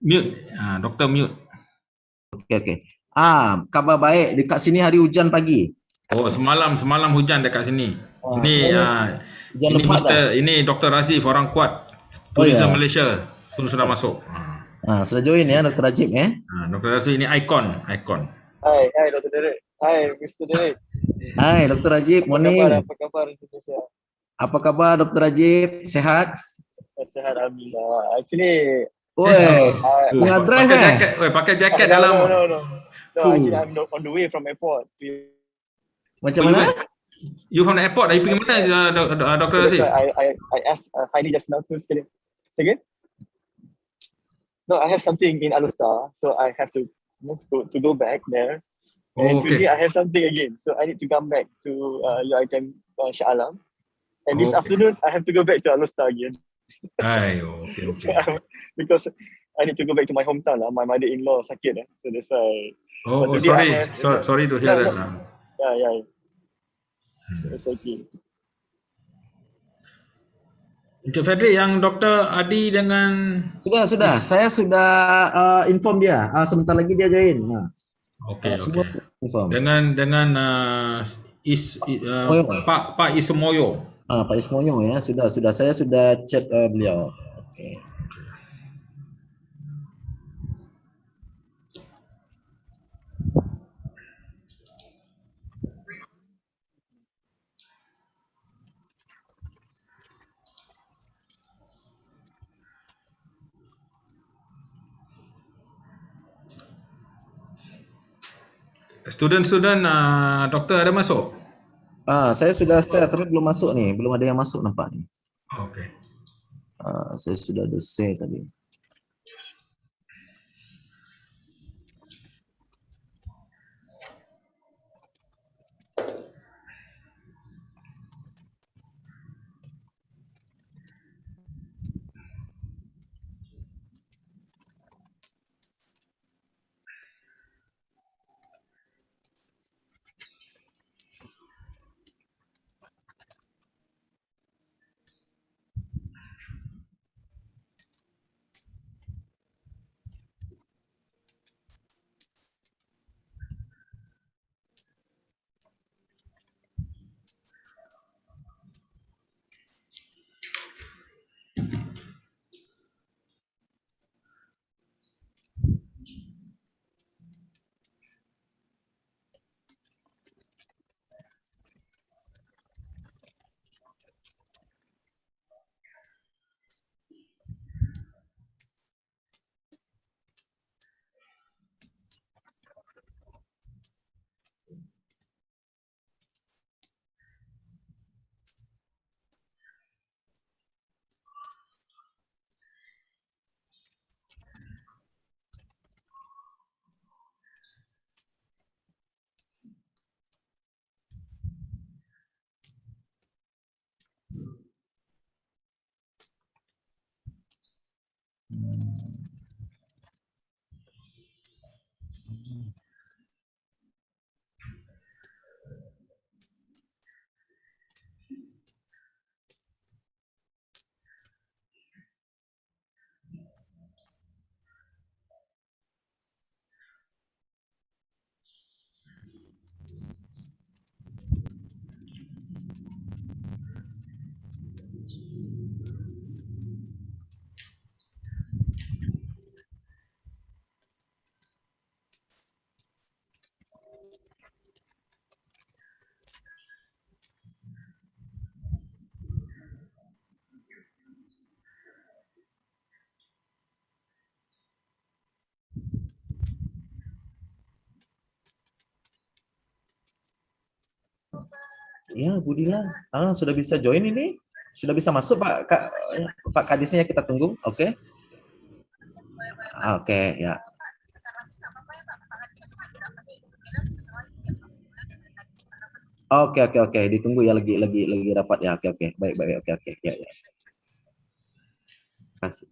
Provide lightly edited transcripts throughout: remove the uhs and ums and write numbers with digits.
Mute. Doktor mute. Okey. Khabar baik. Dekat sini hari hujan pagi. Oh, semalam hujan dekat sini. Ini Hujan ini lebat dah. ini Dr. Razif, orang kuat. Oh Tourism ya. Malaysia sudah masuk. Sudah join ya Dr. Rajib ya. Dr. Razif ini ikon. Hai Dr. Derek. Hai Mr. Derek. Hai Dr. Rajib, morning. Apa khabar Indonesia? Apa khabar Dr. Rajib? Sehat? Sehat alhamdulillah. Actually, tengah drive pakai jaket dalam. No. Actually I'm on the way from airport. Macam mana? You from the airport? Dah pergi mana Dr. Razif? I asked Heidi just now to say again. No, I have something in Alustar, so I have to go back there. And today I have something again, so I need to come back to your item Shah Alam. And this afternoon I have to go back to Alustar again. Okay. Because I need to go back to my hometown lah. My mother-in-law sakit so that's why. Sorry to hear that. Yeah. It's okay. Encik Frederick, yang Dr. Adi dengan... Sudah. Saya sudah inform dia. Sebentar lagi dia join. Okay. Dengan Pak Ismoyo. Pak Ismoyo ya. Sudah. Saya sudah chat beliau. Okay. Student doktor ada masuk? Saya sudah share tapi belum masuk ni. Belum ada yang masuk nampak ni. Okay. Saya sudah ada share tadi. Ya, Budila. Sudah bisa join ini? Sudah bisa masuk Pak Kadisnya, kita tunggu. Oke. Oke, ya. Oke. Ditunggu ya, lagi rapat ya. Oke. Baik. Oke. Ya. Terima kasih.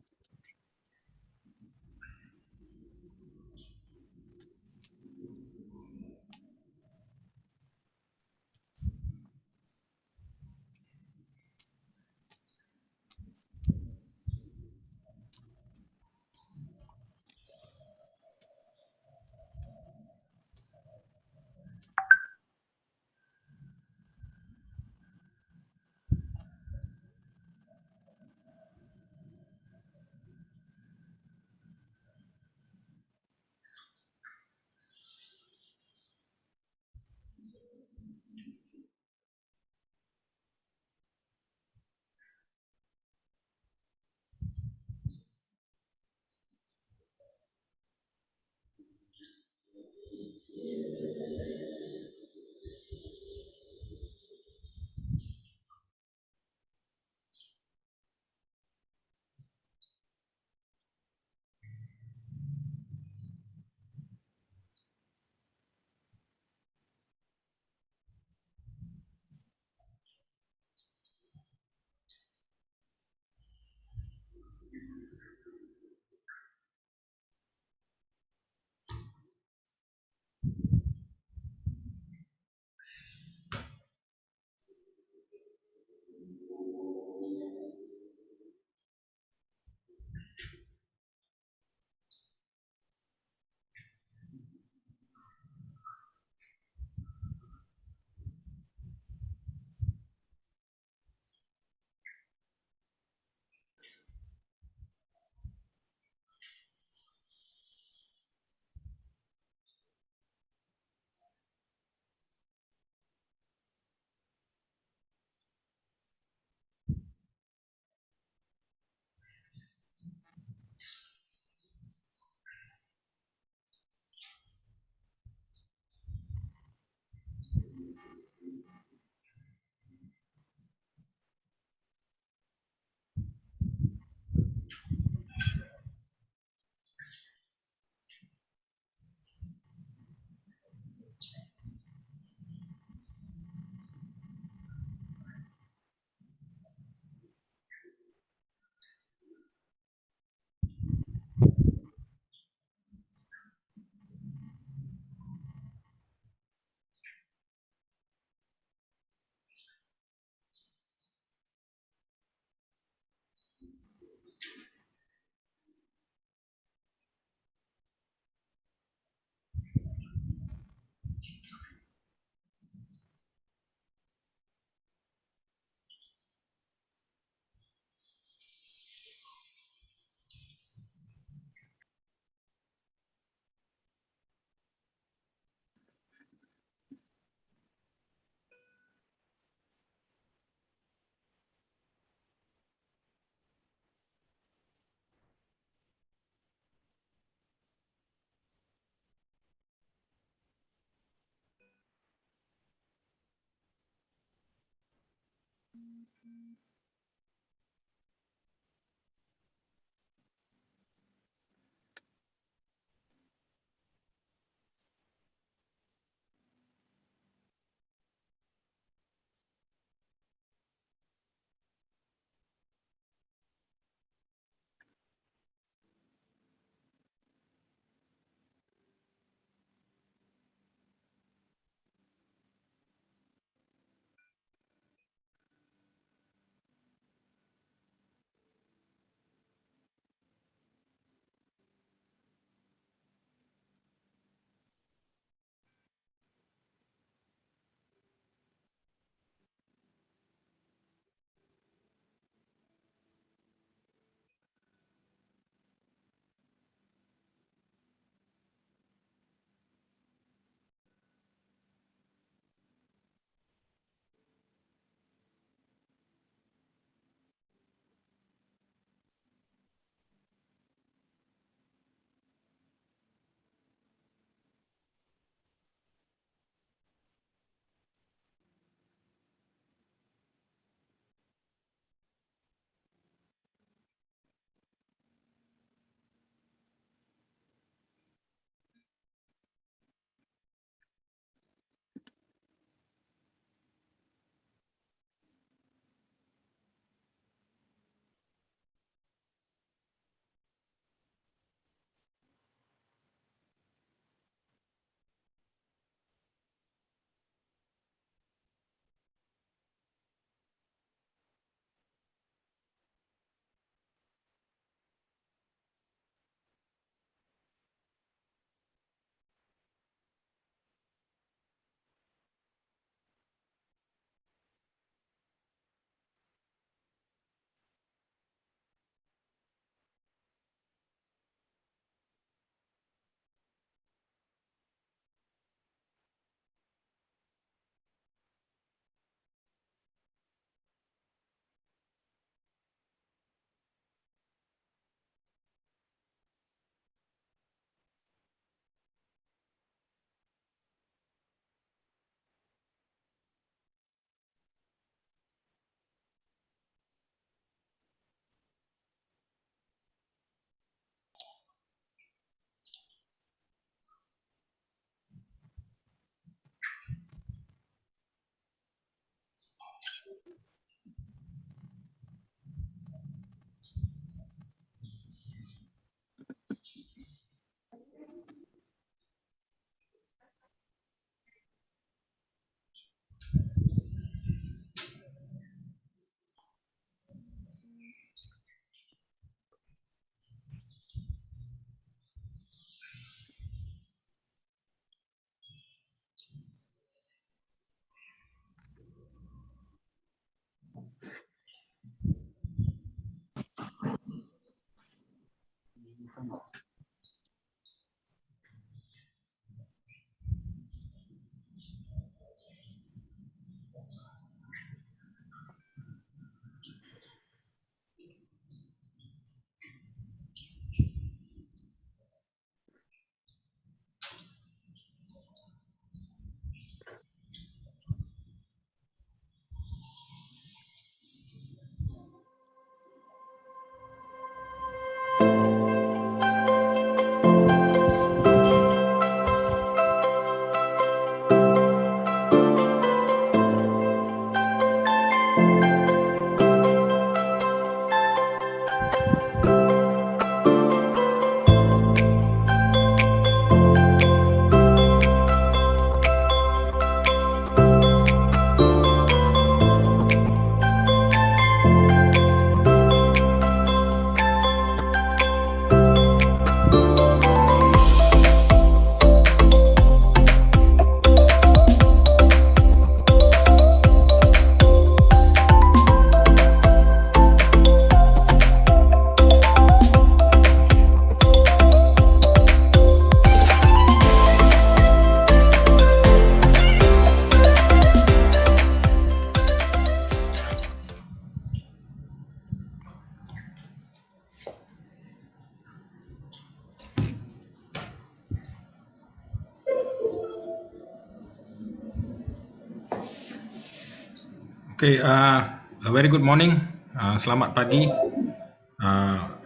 Okay, a very good morning, selamat pagi,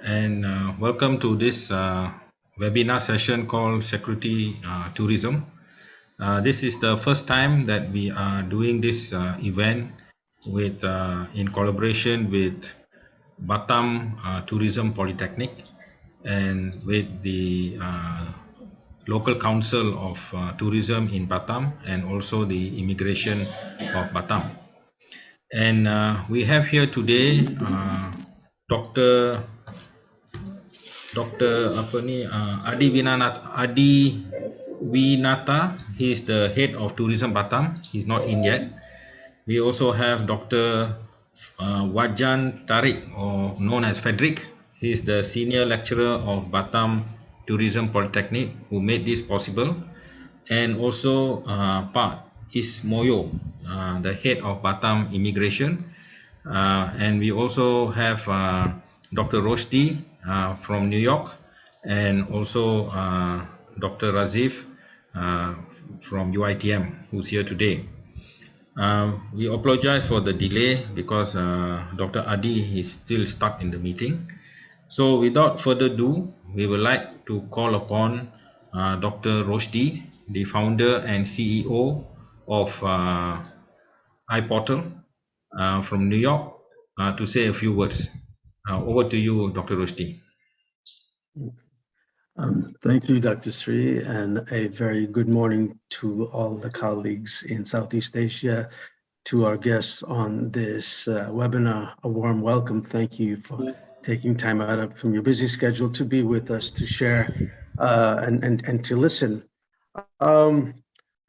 and welcome to this webinar session called Security Tourism. This is the first time that we are doing this event with in collaboration with BATAM Tourism Polytechnic and with the local council of tourism in Batam and also the immigration of Batam. And we have here today Dr. Adi Winata. He is the head of Tourism Batam. He's not in yet. We also have Dr. Wajan Tariq, or known as Frederick. He is the senior lecturer of Batam Tourism Polytechnic, who made this possible. And also Pak Ismoyo, the head of Batam Immigration. And we also have Dr. Roshdi from New York, and also Dr. Razif from UITM, who's here today. We apologize for the delay because Dr. Adi is still stuck in the meeting. So without further ado, we would like to call upon Dr. Roshdi, the founder and CEO of iPORTAL from New York, to say a few words. Over to you, Dr. Roshdi. Thank you, Dr. Sri, and a very good morning to all the colleagues in Southeast Asia, to our guests on this webinar. A warm welcome. Thank you for taking time out from your busy schedule to be with us, to share and to listen.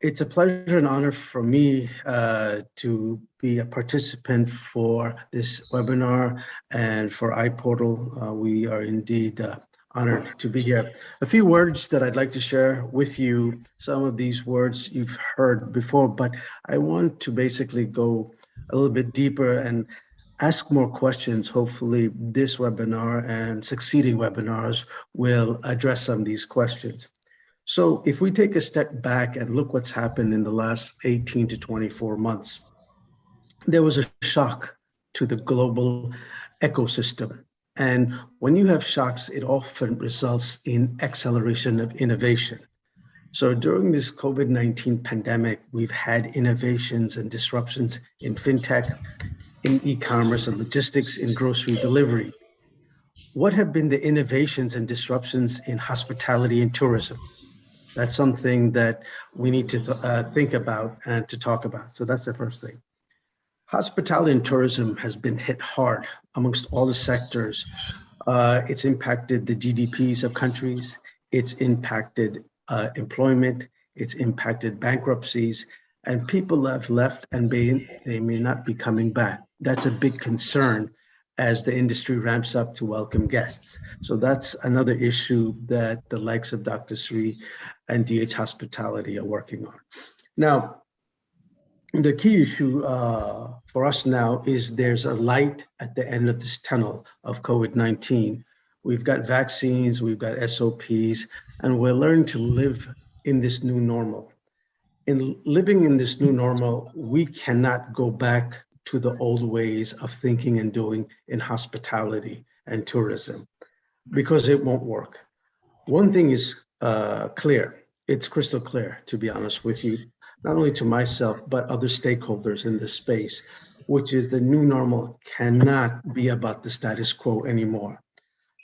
It's a pleasure and honor for me to be a participant for this webinar and for iPORTAL. We are indeed honored to be here. A few words that I'd like to share with you. Some of these words you've heard before, but I want to basically go a little bit deeper and ask more questions. Hopefully this webinar and succeeding webinars will address some of these questions. So if we take a step back and look what's happened in the last 18 to 24 months, there was a shock to the global ecosystem. And when you have shocks, it often results in acceleration of innovation. So during this COVID-19 pandemic, we've had innovations and disruptions in fintech, in e-commerce and logistics, in grocery delivery. What have been the innovations and disruptions in hospitality and tourism? That's something that we need to think about and to talk about. So that's the first thing. Hospitality and tourism has been hit hard amongst all the sectors. It's impacted the GDPs of countries. It's impacted employment. It's impacted bankruptcies, and people have left and they may not be coming back. That's a big concern. as the industry ramps up to welcome guests. So that's another issue that the likes of Dr. Sri and DH Hospitality are working on. Now, the key issue for us now is there's a light at the end of this tunnel of COVID-19. We've got vaccines, we've got SOPs, and we're learning to live in this new normal. In living in this new normal, we cannot go back to the old ways of thinking and doing in hospitality and tourism because it won't work. One thing is clear, it's crystal clear, to be honest with you, not only to myself, but other stakeholders in this space, which is the new normal cannot be about the status quo anymore.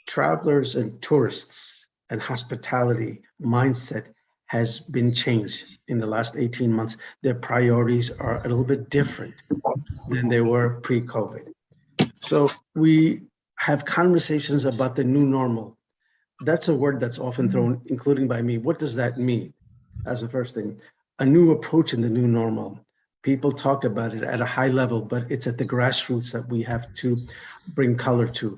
Travelers and tourists and hospitality mindset has been changed in the last 18 months. Their priorities are a little bit different than they were pre-COVID. So we have conversations about the new normal. That's a word that's often thrown, including by me. What does that mean? As the first thing, a new approach in the new normal. People talk about it at a high level, but it's at the grassroots that we have to bring color to.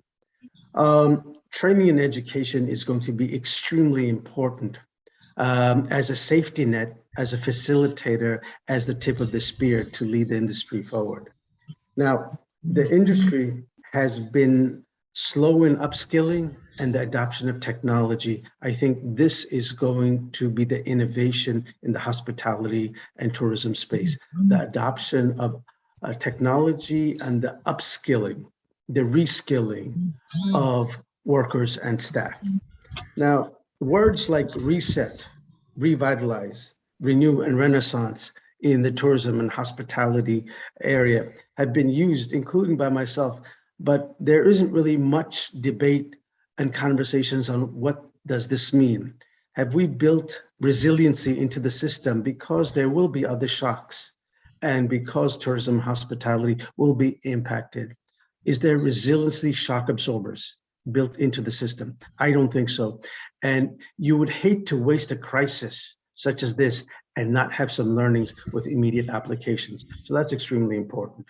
Training and education is going to be extremely important as a safety net, as a facilitator, as the tip of the spear to lead the industry forward. Now, the industry has been slow in upskilling and the adoption of technology. I think this is going to be the innovation in the hospitality and tourism space, the adoption of technology and the upskilling, the reskilling of workers and staff. Now, words like reset, revitalize, renew, and renaissance in the tourism and hospitality area have been used, including by myself, but there isn't really much debate and conversations on what does this mean. Have we built resiliency into the system because there will be other shocks and because tourism and hospitality will be impacted? Is there resiliency shock absorbers built into the system? I don't think so. And you would hate to waste a crisis such as this and not have some learnings with immediate applications. So that's extremely important.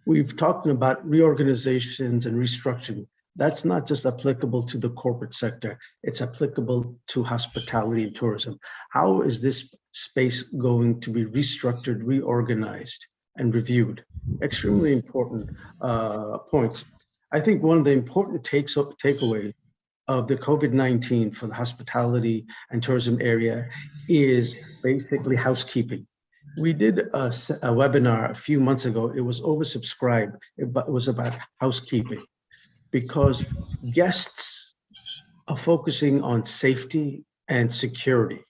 We've talked about reorganizations and restructuring. That's not just applicable to the corporate sector, it's applicable to hospitality and tourism. How is this space going to be restructured, reorganized, and reviewed? Extremely important points. I think one of the important takeaways of the COVID-19 for the hospitality and tourism area is basically housekeeping. We did a webinar a few months ago. It was oversubscribed. It was about housekeeping because guests are focusing on safety and security.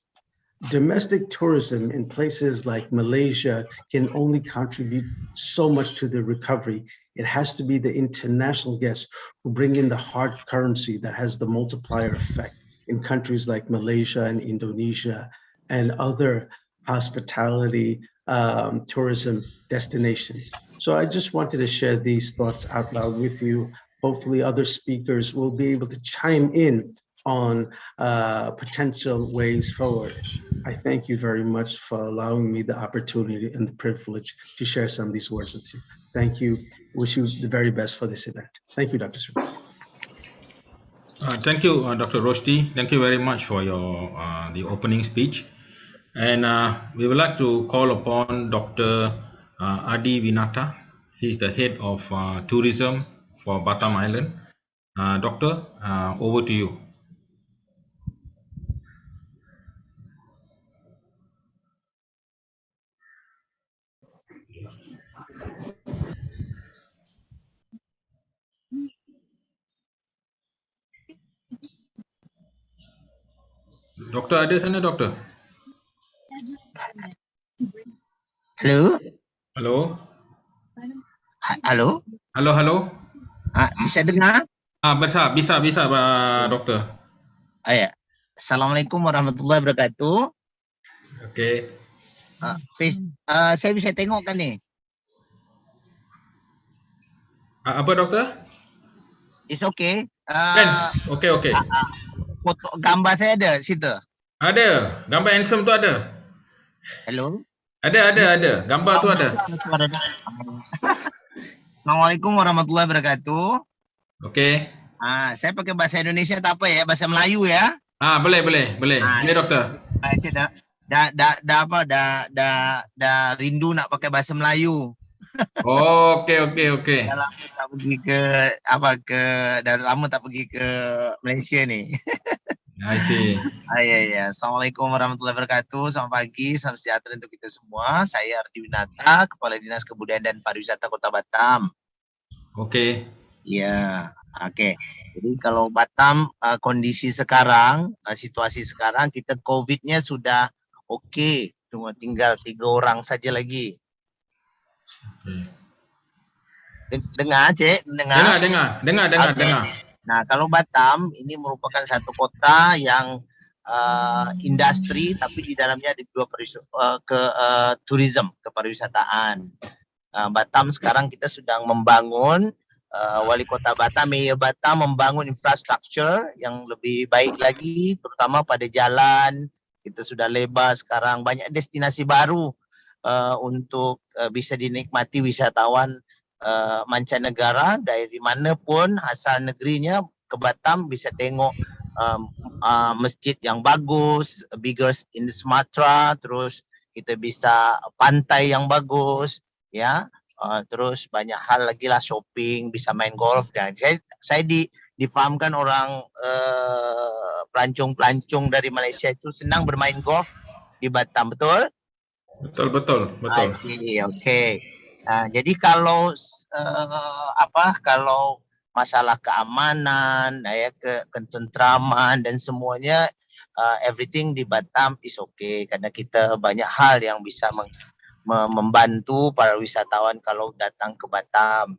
Domestic tourism in places like Malaysia can only contribute so much to the recovery. It has to be the international guests who bring in the hard currency that has the multiplier effect in countries like Malaysia and Indonesia and other hospitality tourism destinations. So I just wanted to share these thoughts out loud with you. Hopefully other speakers will be able to chime in on potential ways forward. I thank you very much for allowing me the opportunity and the privilege to share some of these words with you. Thank you. Wish you the very best for this event. Thank you, Dr. Sri. Thank you, Dr. Roshdi. Thank you very much for your the opening speech. And we would like to call upon Dr. Adi Winata. He's the head of tourism for Batam Island. Doctor, over to you. Doktor ada sana, doktor? Halo. Halo. Halo. Halo, halo. Bisa dengar? Bisa, Pak Dokter. Ya. Assalamualaikum warahmatullahi wabarakatuh. Okey. Saya bisa tengok kan ni? Apa, doktor? It's okay. Okey. Foto gambar saya ada situ. Ada. Gambar handsome tu ada. Hello. Ada. Gambar tu ada. Assalamualaikum warahmatullahi wabarakatuh. Okey. Saya pakai bahasa Indonesia tak apa ya, bahasa Melayu ya. Boleh, boleh, boleh. Boleh, doktor. Saya dah rindu nak pakai bahasa Melayu. Okey, okey, okey. Dah lama tak pergi dah lama tak pergi ke Malaysia ni. I see. Ya. Assalamualaikum warahmatullahi wabarakatuh. Selamat pagi, salam sejahtera untuk kita semua. Saya Ardi Winata, Kepala Dinas Kebudayaan dan Pariwisata Kota Batam. Okey. Ya, okey. Jadi kalau Batam kondisi sekarang, situasi sekarang kita COVID-nya sudah okey. Cuma tinggal 3 orang saja lagi. Dengar, Cik? Dengar. Okay. Nah, kalau Batam ini merupakan satu kota yang industri, tapi di dalamnya ada dua tourism, kepariwisataan. Batam sekarang kita sedang membangun, Wali Kota Batam, Mayor Batam membangun infrastruktur yang lebih baik lagi, terutama pada jalan. Kita sudah lebar sekarang, banyak destinasi baru untuk bisa dinikmati wisatawan mancanegara dari mana pun asal negerinya ke Batam bisa tengok masjid yang bagus, biggest in Sumatera, terus kita bisa pantai yang bagus, ya, terus banyak hal lagi lah, shopping, bisa main golf. Dan saya difahamkan orang pelancong dari Malaysia itu senang bermain golf di Batam, betul? Betul. I see, okay. Jadi kalau kalau masalah keamanan, ketentraman dan semuanya, everything di Batam is okay, karena kita banyak hal yang bisa membantu para wisatawan kalau datang ke Batam.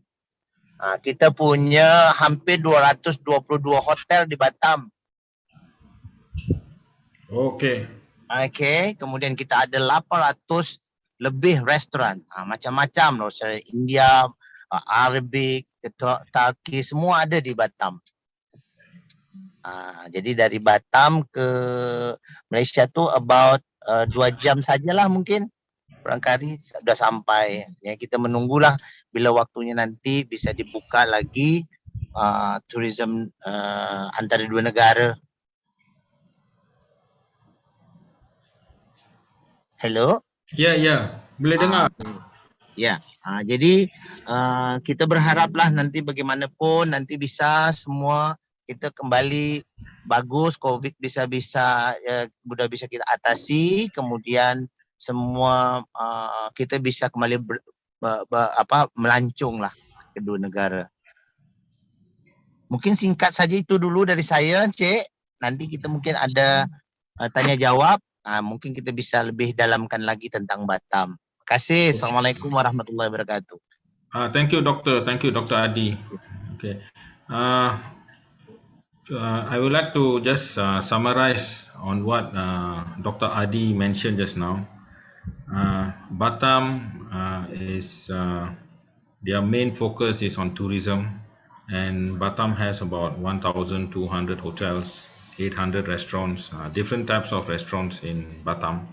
Kita punya hampir 222 hotel di Batam. Okey. Kemudian kita ada 800 lebih restoran, macam-macam loh, India, Arabic, Turki, semua ada di Batam. Jadi dari Batam ke Malaysia tu about 2 jam sajalah mungkin, barangkali sudah sampai. Ya, kita menunggulah bila waktunya nanti bisa dibuka lagi tourism antara dua negara. Hello? Ya. Boleh dengar. Ya, jadi kita berharaplah nanti bagaimanapun nanti bisa semua kita kembali bagus, COVID bisa sudah bisa kita atasi, kemudian semua kita bisa kembali melancung lah kedua negara. Mungkin singkat saja itu dulu dari saya, Cik. Nanti kita mungkin ada tanya jawab. Mungkin kita bisa lebih dalamkan lagi tentang Batam. Terima kasih. Assalamualaikum warahmatullahi wabarakatuh. Thank you, Doctor. Thank you, Dr. Adi. Okay. I would like to just summarize on what Dr. Adi mentioned just now. Batam is their main focus is on tourism, and Batam has about 1,200 hotels, 800 restaurants, different types of restaurants in Batam.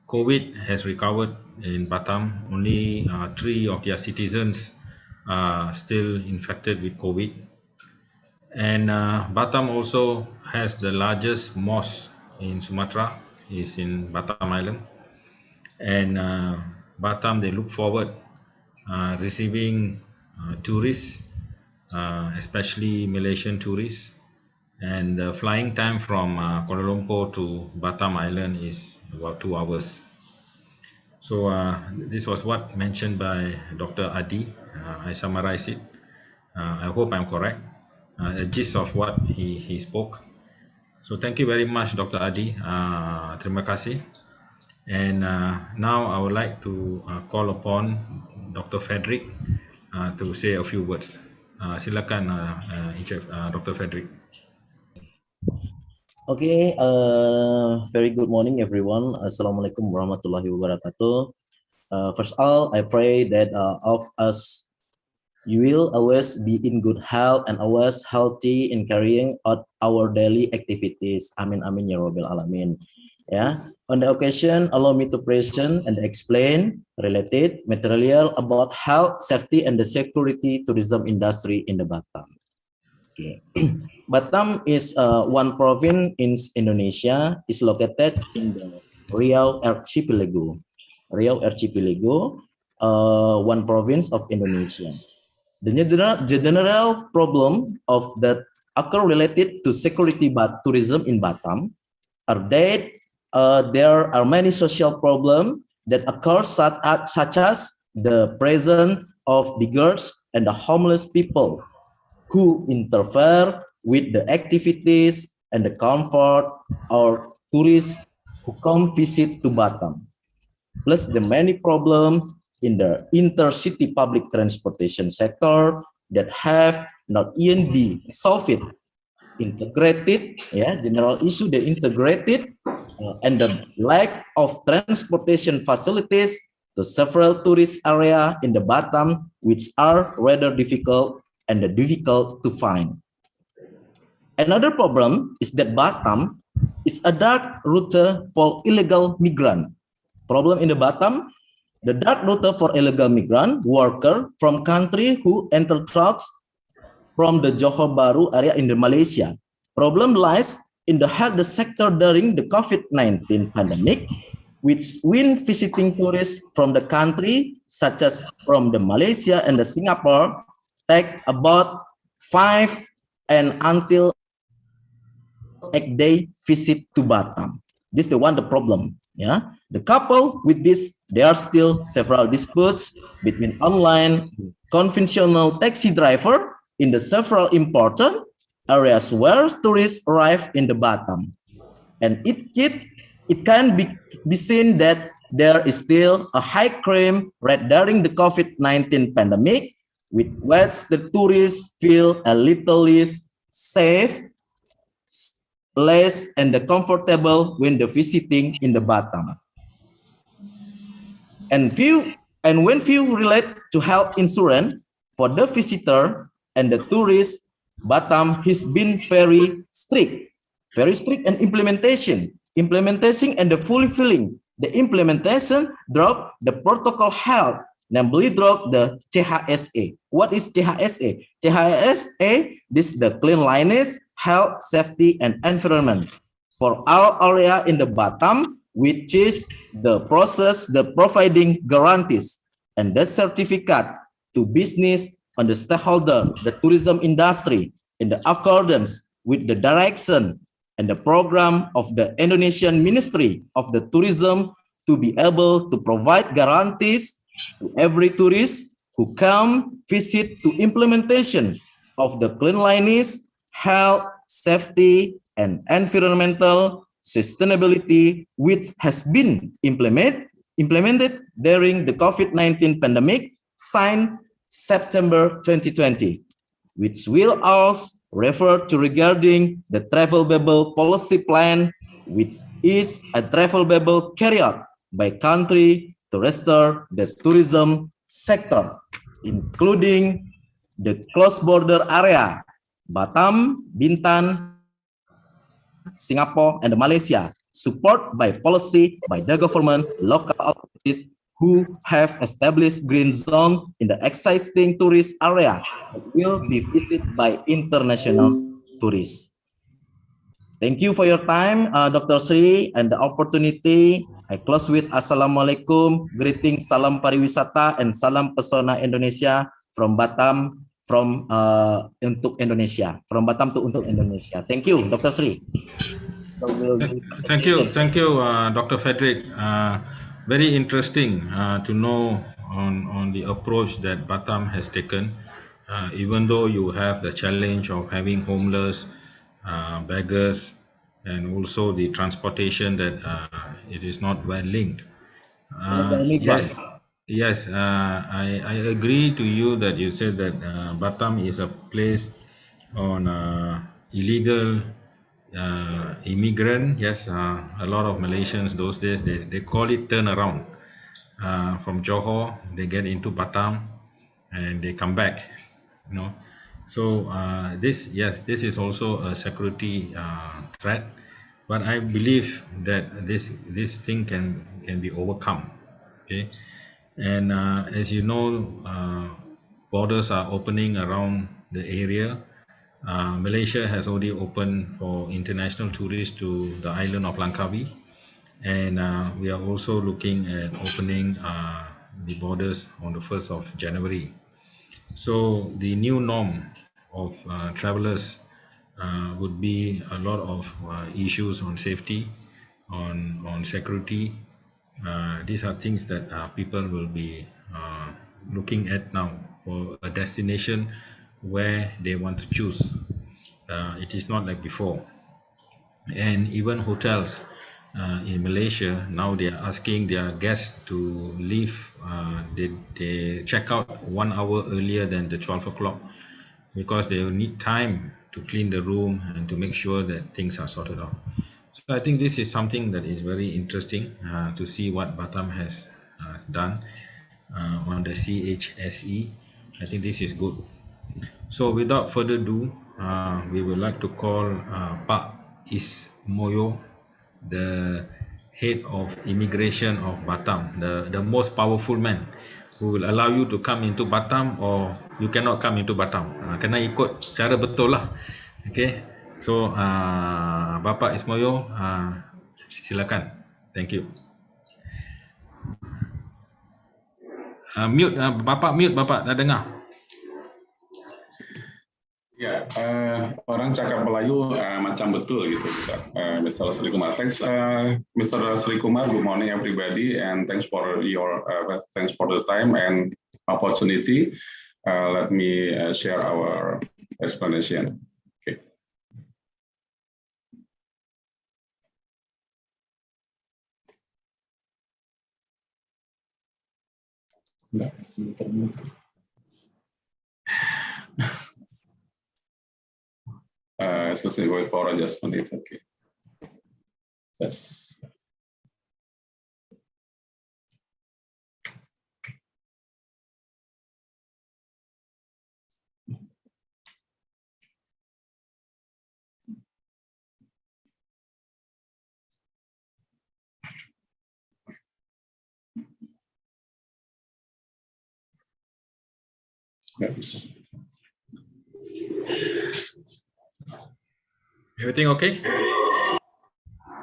COVID has recovered in Batam. Only 3 of their citizens are still infected with COVID. And Batam also has the largest mosque in Sumatra, is in Batam Island. And Batam, they look forward receiving tourists, especially Malaysian tourists. And the flying time from Kuala Lumpur to Batam Island is about 2 hours. So this was what mentioned by Dr. Adi. I summarized it. I hope I'm correct. A gist of what he spoke. So thank you very much, Dr. Adi. Terima kasih. And now I would like to call upon Dr. Frederick to say a few words. Silakan, Dr. Frederick. Okay, very good morning everyone. Assalamualaikum warahmatullahi wabarakatuh. First of all, I pray that of us you will always be in good health and always healthy in carrying out our daily activities. Amin amin ya rabbil alamin. Yeah. On the occasion, allow me to present and explain related material about health, safety, and the security tourism industry in the Batam. Okay. Batam is one province in Indonesia, is located in the Riau Archipelago. Riau Archipelago, one province of Indonesia. The general problem of that occur related to security tourism in Batam are that there are many social problems that occur such as the presence of beggars and the homeless people who interfere with the activities and the comfort of tourists who come visit to Batam. Plus the many problems in the intercity public transportation sector that have not yet been solved, integrated, general issue, the integrated and the lack of transportation facilities to several tourist areas in the Batam, which are rather difficult and difficult to find. Another problem is that Batam is a dark route for illegal migrant. Problem in the Batam, the dark route for illegal migrant worker from country who enter trucks from the Johor Bahru area in the Malaysia. Problem lies in the health sector during the COVID-19 pandemic, which when visiting tourists from the country, such as from the Malaysia and the Singapore, take about 5 and until 8 day visit to Batam. This is the problem. Yeah, the couple with this, there are still several disputes between online conventional taxi driver in the several important areas where tourists arrive in the Batam, and it can be seen that there is still a high crime rate during the COVID-19 pandemic, with which the tourists feel a little less safe, less and comfortable when the visiting in the Batam. And when few relate to health insurance for the visitor and the tourist, Batam has been very strict and implementation and the fulfilling the implementation drop the protocol health, namely drop the CHSA. What is CHSA? CHSA, this is the cleanliness, health, safety, and environment for our area in the Batam, which is the process, the providing guarantees and the certificate to business on the stakeholder, the tourism industry, in the accordance with the direction and the program of the Indonesian Ministry of the Tourism to be able to provide guarantees to every tourist who come visit to implementation of the cleanliness, health, safety, and environmental sustainability, which has been implemented during the COVID-19 pandemic, signed September 2020, which will also refer to regarding the travel bubble policy plan, which is a travel bubble carried out by country to restore the tourism sector, including the closed border area, Batam, Bintan, Singapore, and Malaysia, support by policy by the government, local authorities who have established green zone in the existing tourist area that will be visited by international tourists. Thank you for your time, Dr. Sri, and the opportunity. I close with Assalamualaikum, greetings, salam pariwisata, and salam pesona Indonesia from Batam, untuk Indonesia, from Batam to untuk Indonesia. Thank you, Dr. Sri. Thank you, Dr. Frederick. Very interesting to know on the approach that Batam has taken. Even though you have the challenge of having homeless, beggars, and also the transportation that it is not well linked. Yes, I agree to you that you said that Batam is a place on illegal immigrant. Yes, a lot of Malaysians those days they call it turnaround. From Johor they get into Batam and they come back, you know. So this is also a security threat, but I believe that this thing can be overcome. Okay, and as you know, borders are opening around the area. Malaysia has already opened for international tourists to the island of Langkawi, and we are also looking at opening the borders on the 1st of January. So the new norm of travelers would be a lot of issues on safety, on security. These are things that people will be looking at now for a destination where they want to choose. It is not like before. And even hotels in Malaysia, now they are asking their guests to leave, they check out 1 hour earlier than the 12 o'clock, because they will need time to clean the room and to make sure that things are sorted out. So I think this is something that is very interesting to see what Batam has done on the CHSE. I think this is good. So without further ado, we would like to call Pak Ismoyo, the head of immigration of Batam, the most powerful man who will allow you to come into Batam or you cannot come into Batam. Kena ikut cara betul lah. Okay, so Bapak Ismoyo, silakan. Thank you. Mute, Bapak mute, Bapak tak dengar. Ya, orang cakap Melayu macam betul gitu, Mr. Sri Kumar. Thanks, Mr. Sri Kumar. Good morning, everybody, and thanks for the time and opportunity. Let me share our explanation. Okay. Excuse me, wait for just a minute. Okay. Yes. Everything okay?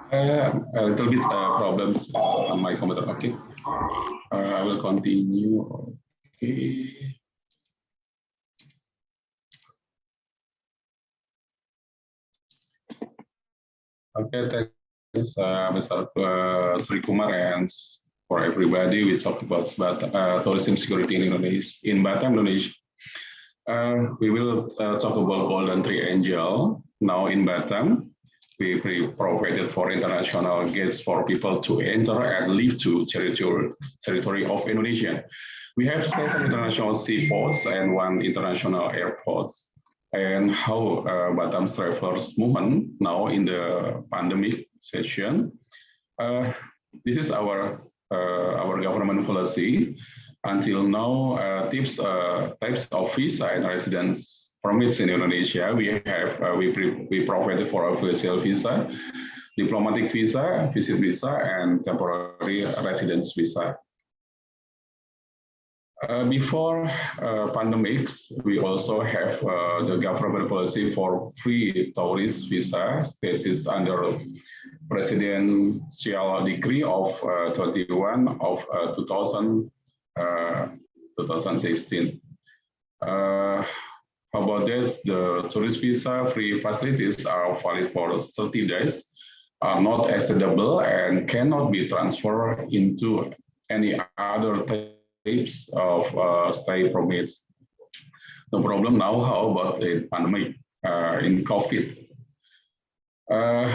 A little bit problems on my computer. Okay, I will continue. Okay. Okay, thanks, Mr. Sri Kumar, and for everybody. We talk about tourism security in Indonesia, in Batam, Indonesia. We will talk about Golden Triangle now in Batam. We provided for international gates for people to enter and leave to territory of Indonesia. We have 7 international seaports and 1 international airport. And how Batam's travelers movement now in the pandemic session. This is our government policy. Until now, types of visa and residence permits in Indonesia, we provided for official visa, diplomatic visa, visit visa, and temporary residence visa. Before pandemics, we also have the government policy for free tourist visa status under Presidential Decree of 21 of 2016. How about this? The tourist visa free facilities are valid for 30 days, are not accessible and cannot be transferred into any other types of stay permits. The problem now, how about the pandemic in COVID?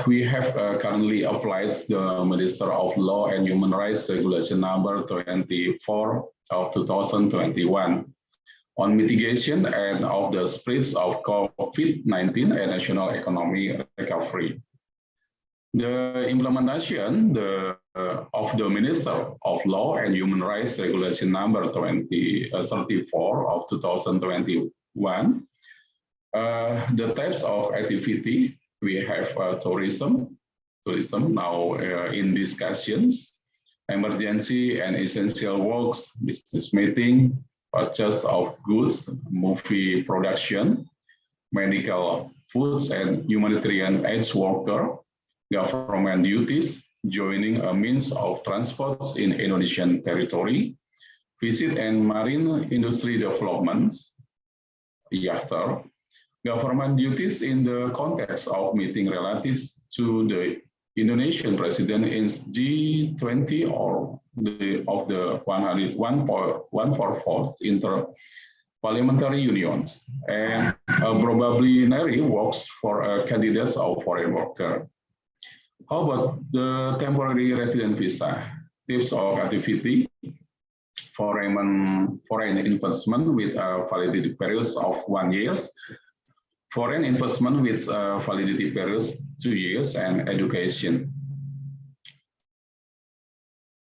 We have currently applied the Minister of Law and Human Rights Regulation number 24 of 2021 on mitigation and of the spreads of COVID-19 and national economy recovery. The implementation of the Minister of Law and Human Rights Regulation number 34 of 2021, the types of activity, we have tourism, tourism now in discussions, emergency and essential works, business meeting, purchase of goods, movie production, medical foods and humanitarian aid worker, government duties, joining a means of transports in Indonesian territory, visit and marine industry developments, yachter, government duties in the context of meeting relatives to the Indonesian president in G20 or of the 144th Inter-Parliamentary Unions, and probably works for candidates of foreign worker. How about the temporary resident visa? Tips of activity, foreign investment with validity periods of 1 year, foreign investment with validity periods 2 years, and education.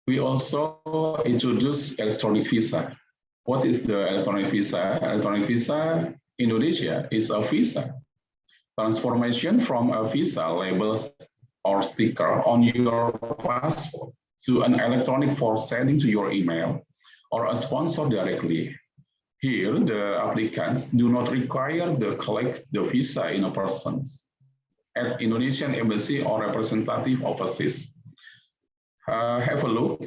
We also introduce electronic visa. What is the electronic visa? Electronic visa Indonesia is a visa transformation from a visa label or sticker on your passport to an electronic for sending to your email or a sponsor directly. Here, the applicants do not require to collect the visa in a person at Indonesian embassy or representative offices. Have a look.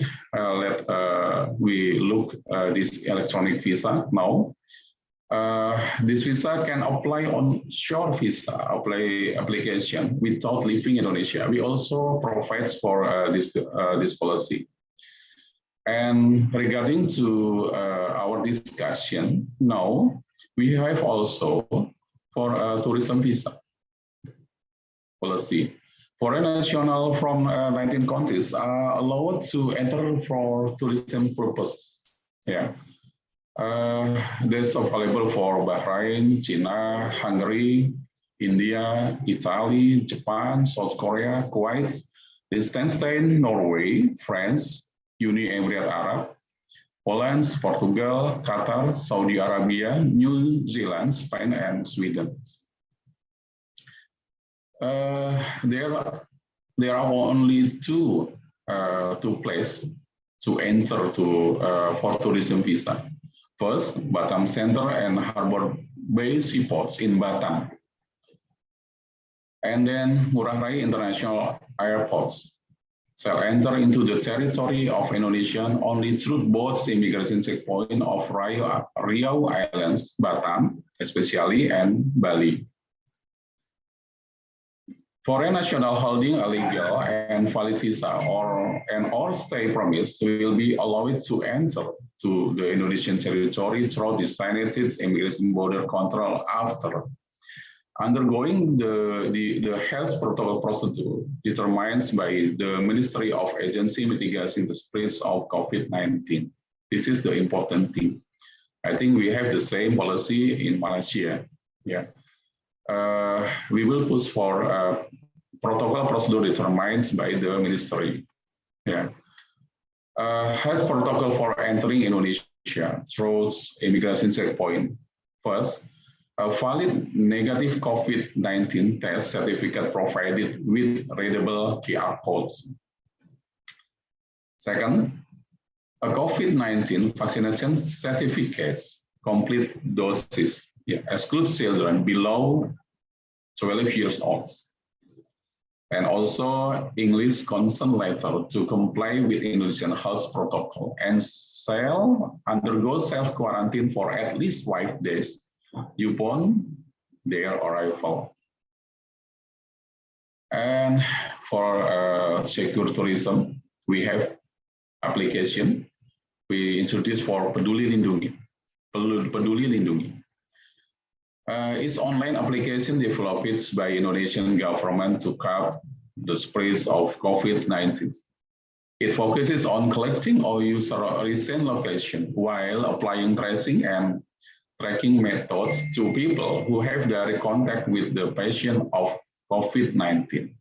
We look this electronic visa now. This visa can apply on short visa application without leaving Indonesia. We also provide for this policy. And regarding to our discussion now, we have also for tourism visa policy. Foreign nationals from 19 countries are allowed to enter for tourism purpose. Yeah. That's available for Bahrain, China, Hungary, India, Italy, Japan, South Korea, Kuwait, Liechtenstein, Norway, France, Uni Emirat Arab, Poland, Portugal, Qatar, Saudi Arabia, New Zealand, Spain, and Sweden. There are only two places to enter for tourism visa. First, Batam Center and Harbor Bay Seaports in Batam. And then Ngurah Rai International Airports shall enter into the territory of Indonesia only through both immigration checkpoint of Riau Islands, Batam, especially, and Bali. Foreign national holding a legal and valid visa or stay permit will be allowed to enter to the Indonesian territory through designated immigration border control after undergoing the health protocol procedure determined by the Ministry of Agency Mitigating the Spread of COVID-19. This is the important thing. I think we have the same policy in Malaysia. Yeah. We will push for protocol procedure determined by the ministry. Yeah. Health protocol for entering Indonesia through immigration checkpoint. First, a valid negative COVID-19 test certificate provided with readable QR codes. Second, a COVID-19 vaccination certificates complete doses. Yeah, excludes children below 12 years old. And also English consent letter to comply with Indonesian health protocol and shall undergo self-quarantine for at least 5 days upon their arrival. And for secure tourism, we have application. We introduced for Peduli Lindungi. Peduli Lindungi. It's online application developed by Indonesian government to curb the spread of COVID-19. It focuses on collecting all user recent location while applying tracing and tracking methods to people who have direct contact with the patient of COVID-19.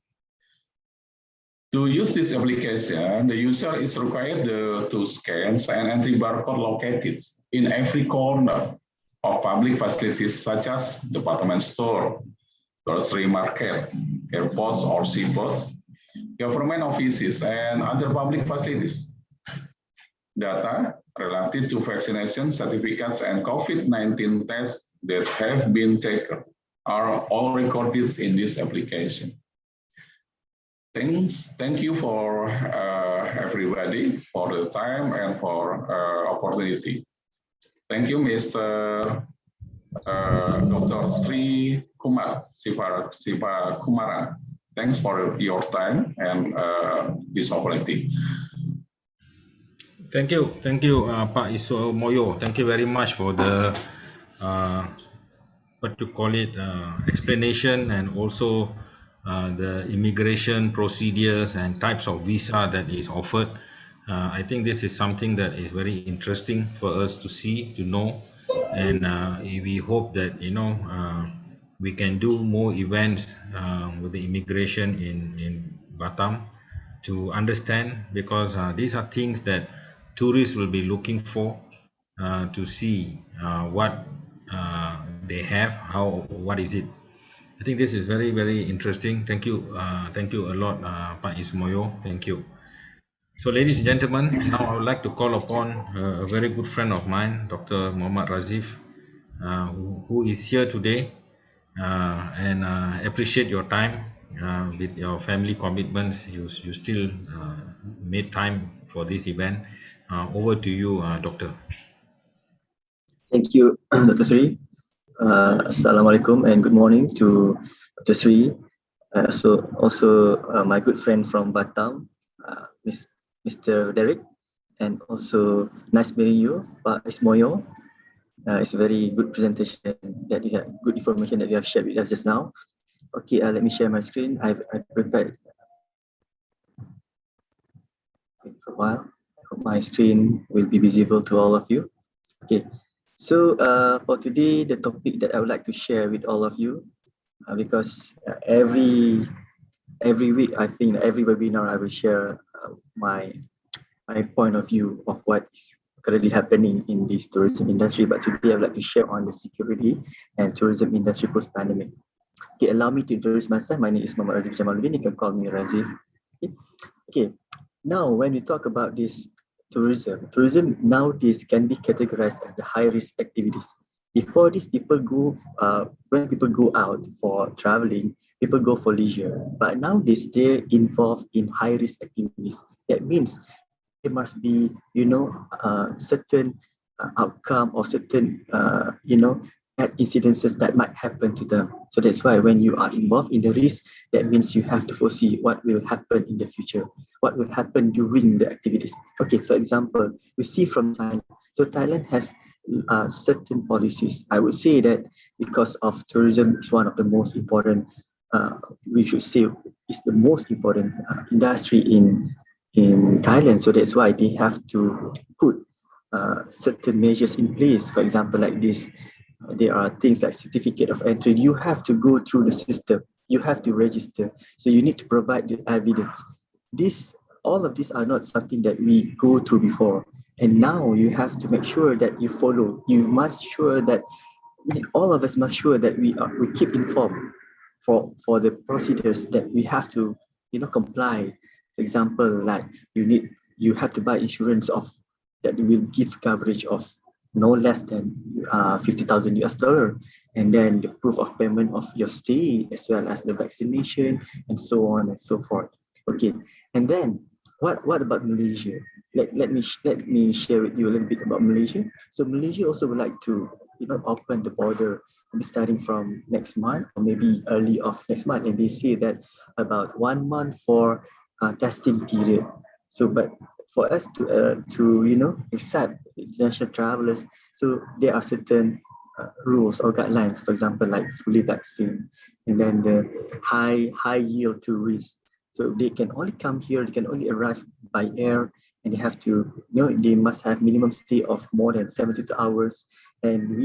To use this application, the user is required to scan and enter barcode located in every corner of public facilities such as department store, grocery markets, airports or seaports, government offices, and other public facilities. Data related to vaccination certificates and COVID-19 tests that have been taken are all recorded in this application. Thank you for everybody for the time and for opportunity. Thank you, Mr. Dr. Sri Kumar Siva Kumara. Thanks for your time and this opportunity. Thank you, Pak Isomoyo. Thank you very much for the what to call it explanation, and also the immigration procedures and types of visa that is offered. I think this is something that is very interesting for us to see, to know, and we hope that we can do more events with the immigration in Batam to understand, because these are things that tourists will be looking for, to see what they have, what is it. I think this is very, very interesting. Thank you a lot, Pak Ismoyo. Thank you. So, ladies and gentlemen, now I would like to call upon a very good friend of mine, Dr. Muhammad Razif, who is here today, and appreciate your time. With your family commitments, you still made time for this event. Over to you, Doctor. Thank you, Dr. Sri. Assalamualaikum and good morning to Dr. Sri. Also my good friend from Batam, Mr. Derek, and also nice meeting you, Pak Ismoyo. It's a very good presentation that you have, good information that you have shared with us just now. Okay, let me share my screen. I've prepared for a while. I hope my screen will be visible to all of you. Okay. So for today, the topic that I would like to share with all of you, because every week, I think every webinar I will share my point of view of what is currently happening in this tourism industry. But today I would like to share on the security and tourism industry post-pandemic. Okay, allow me to introduce myself. My name is Muhammad Razif Jamaluddin. You can call me Razif. Okay. Now when we talk about this tourism nowadays can be categorized as the high-risk activities. Before this, when people go out for traveling, people go for leisure. But nowadays, they're involved in high-risk activities. That means there must be, certain outcome or certain, bad incidences that might happen to them. So that's why when you are involved in the risk, that means you have to foresee what will happen in the future, what will happen during the activities. Okay, for example, you see from Thailand. So Thailand has certain policies. I would say that because of tourism is one of the most important, we should say it's the most important industry in Thailand. So that's why they have to put certain measures in place. For example, like this, there are things like certificate of entry. You have to go through the system. You have to register. So you need to provide the evidence. All of these are not something that we go through before. And now you have to make sure that you follow. You must sure that all of us must sure that we keep informed for the procedures that we have to comply. For example, like you have to buy insurance that will give coverage of no less than 50,000 US dollar, and then the proof of payment of your stay, as well as the vaccination, and so on and so forth. Okay, and then what about Malaysia? Let me share with you a little bit about Malaysia. So Malaysia also would like to open the border starting from next month, or maybe early of next month, and they say that about 1 month for testing period. So, but for us to accept international travelers, so there are certain rules or guidelines. For example, like fully vaccinated, and then the high yield tourists. So they can only come here. They can only arrive by air, and they have to they must have minimum stay of more than 72 hours. And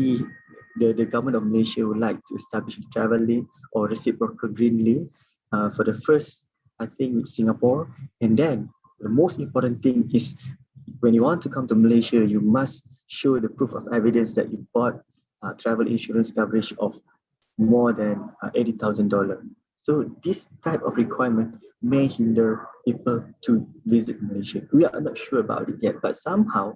the government of Malaysia would like to establish a travel lane or reciprocal green lane for the first, I think, with Singapore. And then the most important thing is when you want to come to Malaysia, you must show the proof of evidence that you bought travel insurance coverage of more than $80,000. So this type of requirement may hinder people to visit Malaysia. We are not sure about it yet, but somehow,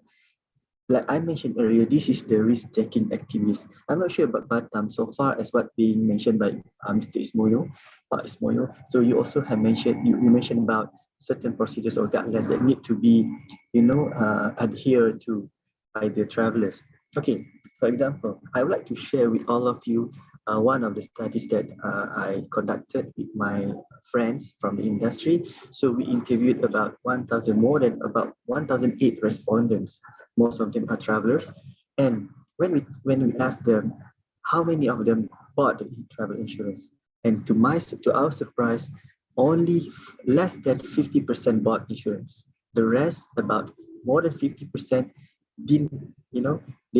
like I mentioned earlier, this is the risk-taking activities. I'm not sure about Batam so far as what being mentioned by Mr. Ismoyo, Pak Ismoyo. So you also have mentioned, you mentioned about certain procedures or guidelines that need to be, adhered to by the travelers. Okay, for example, I would like to share with all of you one of the studies that I conducted with my friends from the industry. So we interviewed about 1,000, more than about 1,008 respondents. Most of them are travelers. And when we asked them how many of them bought the travel insurance, and to our surprise, only less than 50% bought insurance. The rest, about more than 50%, they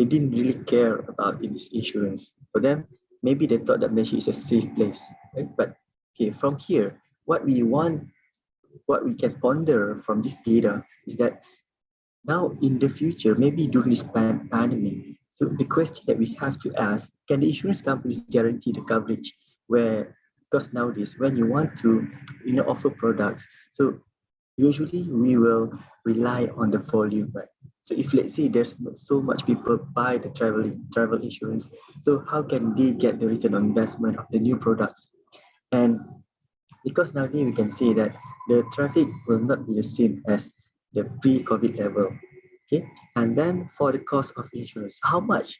didn't really care about this insurance. For them, maybe they thought that Malaysia is a safe place, right? But okay, from here, what we can ponder from this data is that now in the future, maybe during this pandemic, so the question that we have to ask, can the insurance companies guarantee the coverage where, because nowadays when you want to offer products, so usually we will rely on the volume, right? So if let's say there's so much people buy the travel insurance, so how can they get the return on investment of the new products? And because nowadays we can say that the traffic will not be the same as the pre-COVID level, okay? And then for the cost of insurance, how much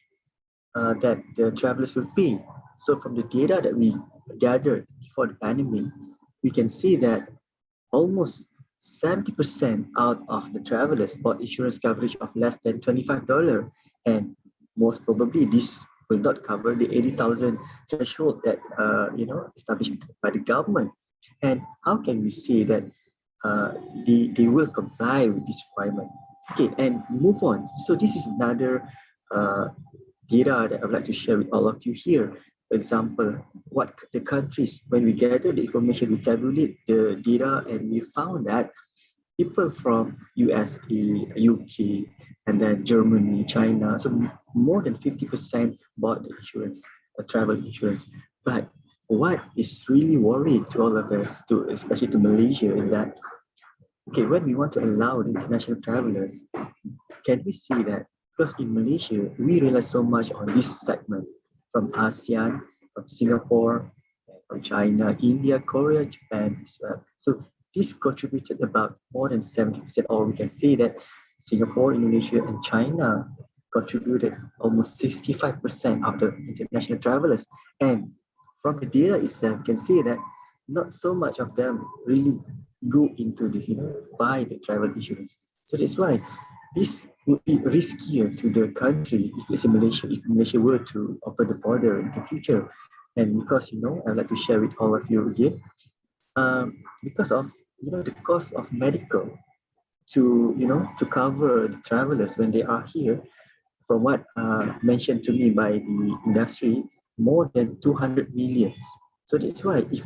that the travelers will pay. So from the data that we gathered before the pandemic, we can see that almost 70% out of the travelers bought insurance coverage of less than $25, and most probably this will not cover the 80,000 threshold that established by the government. And how can we say that they will comply with this requirement? Okay, and move on. So this is another data that I would like to share with all of you here. For example, what the countries, when we gather the information, we tabulate the data, and we found that people from USA, UK, and then Germany, China, so more than 50% bought the insurance, travel insurance. But what is really worrying to all of us, especially to Malaysia, is that, okay, when we want to allow the international travelers, can we see that, because in Malaysia, we rely so much on this segment from ASEAN, from Singapore, from China, India, Korea, Japan as well. So this contributed about more than 70%, or we can say that Singapore, Indonesia, and China contributed almost 65% of the international travelers. And from the data itself, you can see that not so much of them really go into this, buy the travel insurance. So that's why this would be riskier to the country if Malaysia were to open the border in the future. And because, I'd like to share with all of you again, because of, the cost of medical to cover the travelers when they are here, from what mentioned to me by the industry, more than 200 million. So that's why if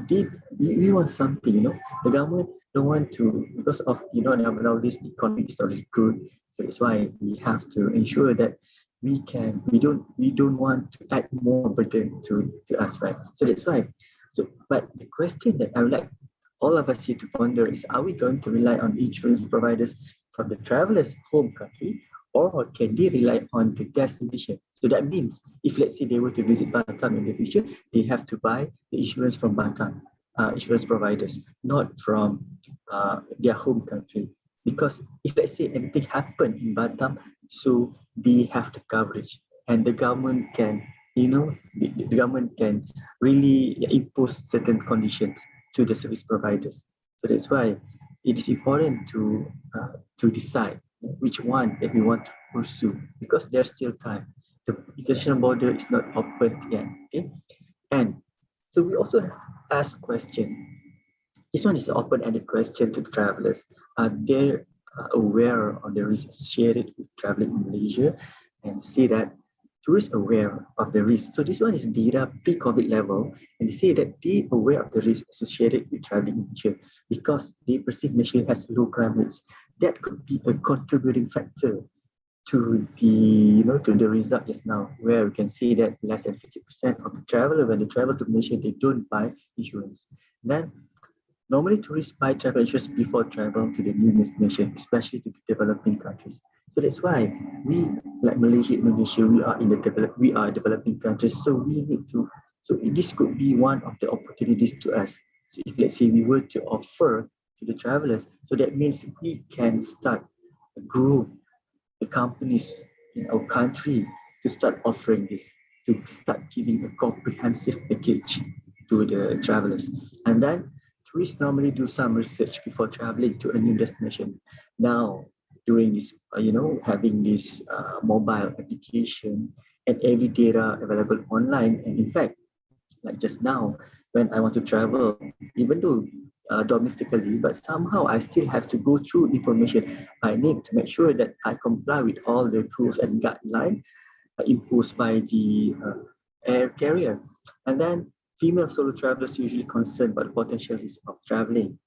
we want something, the government don't want to, because of, nowadays the economy is not really good. So that's why we have to ensure that we don't want to add more burden to us, right? So that's why. So, but the question that I would like all of us here to ponder is, are we going to rely on insurance providers from the traveler's home country, or can they rely on the destination? So that means if let's say they were to visit Batam in the future, they have to buy the insurance from Batam, insurance providers, not from their home country. Because if let's say anything happened in Batam, so they have the coverage, and the government can, the government can really impose certain conditions to the service providers. So that's why it is important to decide which one that we want to pursue, because there's still time. The international border is not open yet. Okay, and so we also ask question. This one is an open-ended question to the travelers. Are they aware of the risks associated with traveling in Malaysia? And say that tourists are aware of the risks. So this one is data pre-COVID level, and they say that they are aware of the risks associated with traveling in Malaysia because they perceive Malaysia has low crime rates. That could be a contributing factor to the result just now, where we can see that less than 50% of the traveler, when they travel to Malaysia, they don't buy insurance. Then normally tourists buy travel insurance before travel to the new destination, especially to the developing countries. So that's why we, like Malaysia, Indonesia, we are developing countries. So we need to. So this could be one of the opportunities to us. So if let's say we were to offer to the travelers, so that means we can start grow the companies in our country to start offering this, to start giving a comprehensive package to the travelers. And then tourists normally do some research before traveling to a new destination. Now, during this, having this mobile application and every data available online, and in fact, like just now, when I want to travel, even though domestically, but somehow I still have to go through information. I need to make sure that I comply with all the rules and guidelines imposed by the air carrier. And then female solo travelers usually concerned about the potential risk of traveling.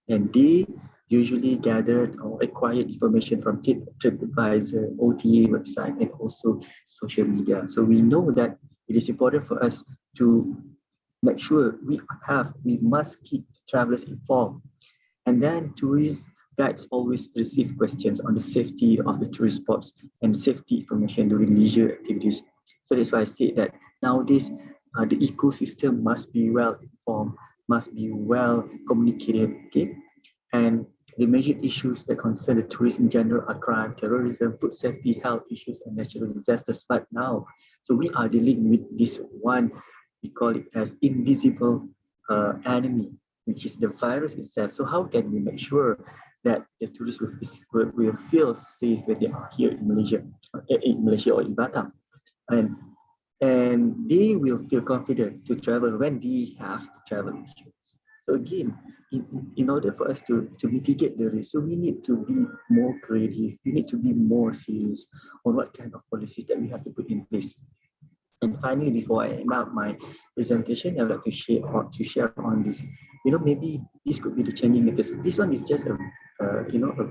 And they usually gathered or acquired information from TripAdvisor, OTA website, and also social media. So we know that it is important for us to make sure we must keep travelers informed. And then tourist guides always receive questions on the safety of the tourist spots and safety information during leisure activities. So that's why I say that nowadays the ecosystem must be well informed, must be well communicated, okay? And the major issues that concern the tourists in general are crime, terrorism, food safety, health issues, and natural disasters. But now, so we are dealing with this one, we call it as invisible enemy, which is the virus itself. So how can we make sure that the tourists will feel safe when they are here in Malaysia or in Batam? And they will feel confident to travel when they have travel insurance. So again, in order for us to mitigate the risk, so we need to be more creative, we need to be more serious on what kind of policies that we have to put in place. And finally, before I end up my presentation, I would like to share on this. Maybe this could be the changing methods. This one is just a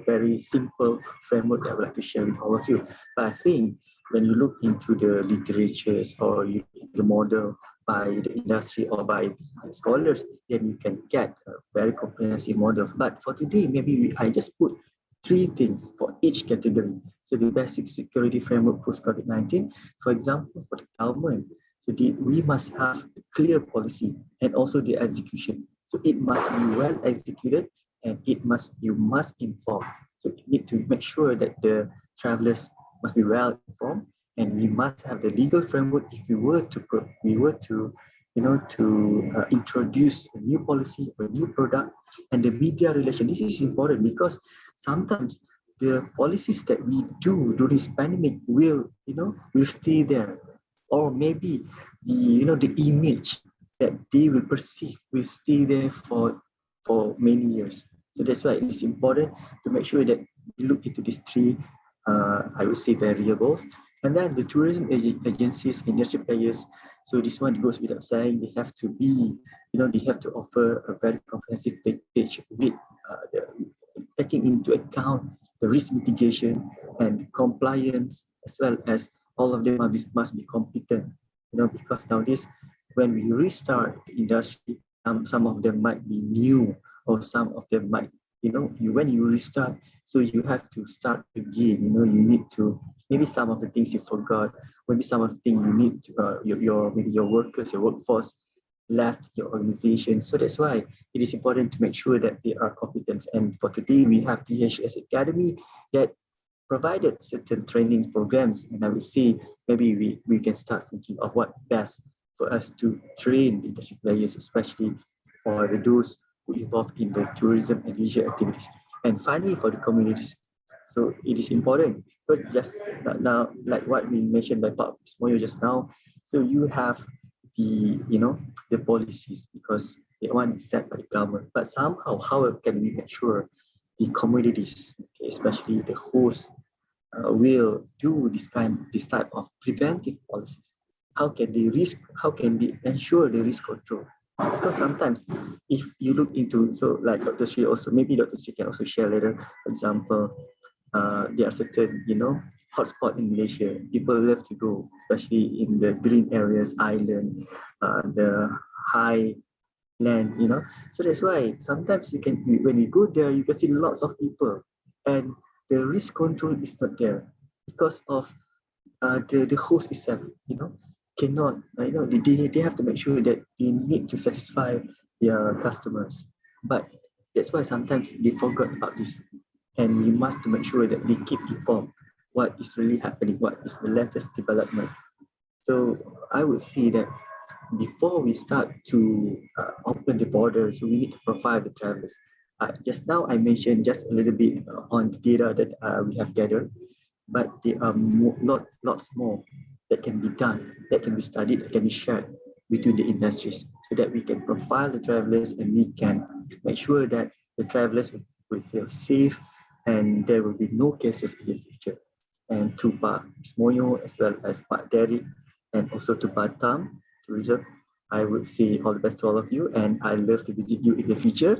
very simple framework that I would like to share with all of you. But I think when you look into the literatures or the model by the industry or by scholars, then you can get very comprehensive models. But for today, maybe I just put 3 things for each category. So the basic security framework post-COVID-19, for example, for the government, so we must have a clear policy and also the execution. So it must be well executed and you must inform. So you need to make sure that the travelers must be well informed, and we must have the legal framework if we were to introduce a new policy or a new product. And the media relation, this is important because sometimes the policies that we do during this pandemic will stay there, or maybe the image that they will perceive will stay there for many years. So that's why it is important to make sure that we look into these 3 I would say variables. And then the tourism agencies, industry players. So this one goes without saying, they have to be, they have to offer a very comprehensive package with taking into account the risk mitigation and compliance, as well as all of them must be competent. Because nowadays, when we restart the industry, some of them might be new, or some of them might, when you restart, so you have to start again. You need to, maybe some of the things you forgot, maybe some of the things you need to, your workers, your workforce left your organization. So that's why it is important to make sure that they are competent. And for today, we have DHS Academy that provided certain training programs. And I would say maybe we can start thinking of what best for us to train the industry players, especially for those who involved in the tourism and leisure activities. And finally, for the communities. So it is important, but just now, like what we mentioned by Pak Moyo just now, so you have the policies, because the one is set by the government. But somehow, how can we make sure the communities, especially the hosts, will do this type of preventive policies? How can they ensure the risk control? Because sometimes, if you look into, so like Dr. Sri also, maybe Dr. Sri can also share later, for example, there are certain, hotspot in Malaysia. People love to go, especially in the green areas, island, the high land, So that's why sometimes when you go there, you can see lots of people, and the risk control is not there because of the host itself, cannot, they have to make sure that they need to satisfy their customers. But that's why sometimes they forgot about this, and we must to make sure that they keep informed what is really happening, what is the latest development. So I would say that before we start to open the border, so we need to profile the travelers. Just now I mentioned just a little bit on the data that we have gathered, but there are lots more that can be done, that can be studied, that can be shared between the industries, so that we can profile the travelers and we can make sure that the travelers will feel safe and there will be no cases in the future. And to Pak Ismoyo as well as Pak Derek, and also to BATAM Tourism, I would say all the best to all of you, and I love to visit you in the future.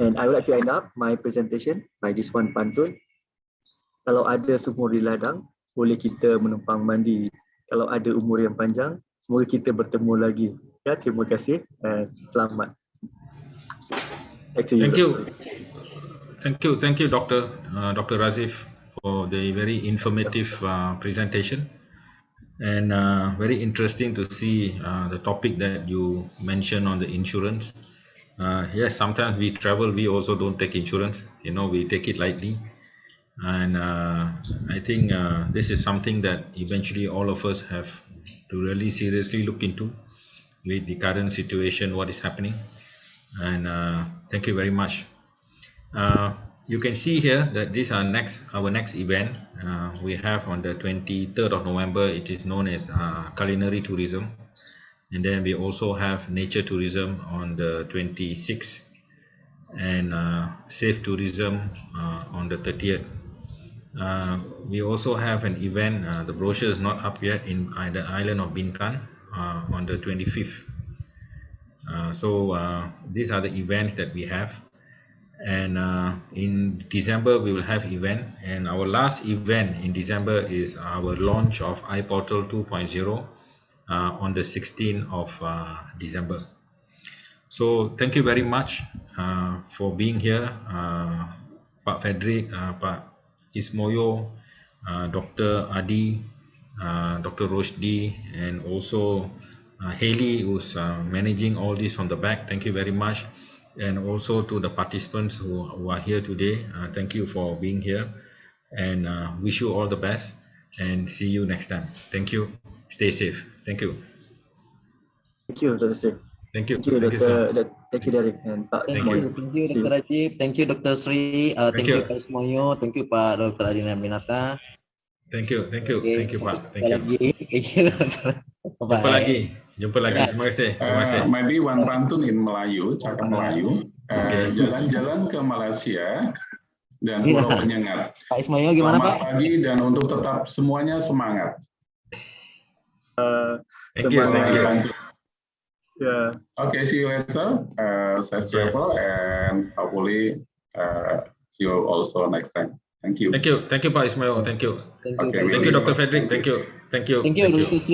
And I would like to end up my presentation by this one pantun. Kalau ada sumur di ladang, boleh kita menumpang mandi. Kalau ada umur yang panjang, semoga kita bertemu lagi. Ya, terima kasih and selamat. Thank you, Dr. Razif, for the very informative presentation, and very interesting to see the topic that you mentioned on the insurance. Yes, sometimes we travel, we also don't take insurance. We take it lightly. And I think this is something that eventually all of us have to really seriously look into with the current situation, what is happening. And thank you very much. You can see here that this our next event we have on the 23rd of November. It is known as culinary tourism, and then we also have nature tourism on the 26th, and safe tourism on the 30th. We also have an event, the brochure is not up yet, in the island of Bintan on the 25th. So these are the events that we have, and in December we will have event, and our last event in December is our launch of iPORTAL 2.0 on the 16th of December. So thank you very much for being here, Pak Frederick, Pak Ismoyo, Dr. Adi, Dr. Roshdi, and also Haley, who's managing all this from the back. Thank you very much. And also to the participants who are here today, thank you for being here, and wish you all the best, and see you next time. Thank you. Stay safe. Thank you. Thank you, Dr. Sri. Thank you. Thank you, Derek and Pak Ismoyo. Thank you, Dr. Rajib. Thank you, Dr. Sri. Thank you, Pak Ismoyo. Thank you, Pak Dr. Adina Minata. Thank you, Pak. Thank you. Jumpa lagi. Terima kasih. Maybe one pantun in Melayu, cakap Melayu. Jalan-jalan ke Malaysia dan Pulau Penyengat. Pak Ismoyo gimana, Pak? Selamat pagi, dan untuk tetap semuanya semangat. Thank you. Yeah. Okay, see you later. Safe travel, and hopefully see you also next time. Thank you. Thank you, Pak Ismail. Thank you. Thank you, Dr. Frederick. Thank you. Dr. Sri.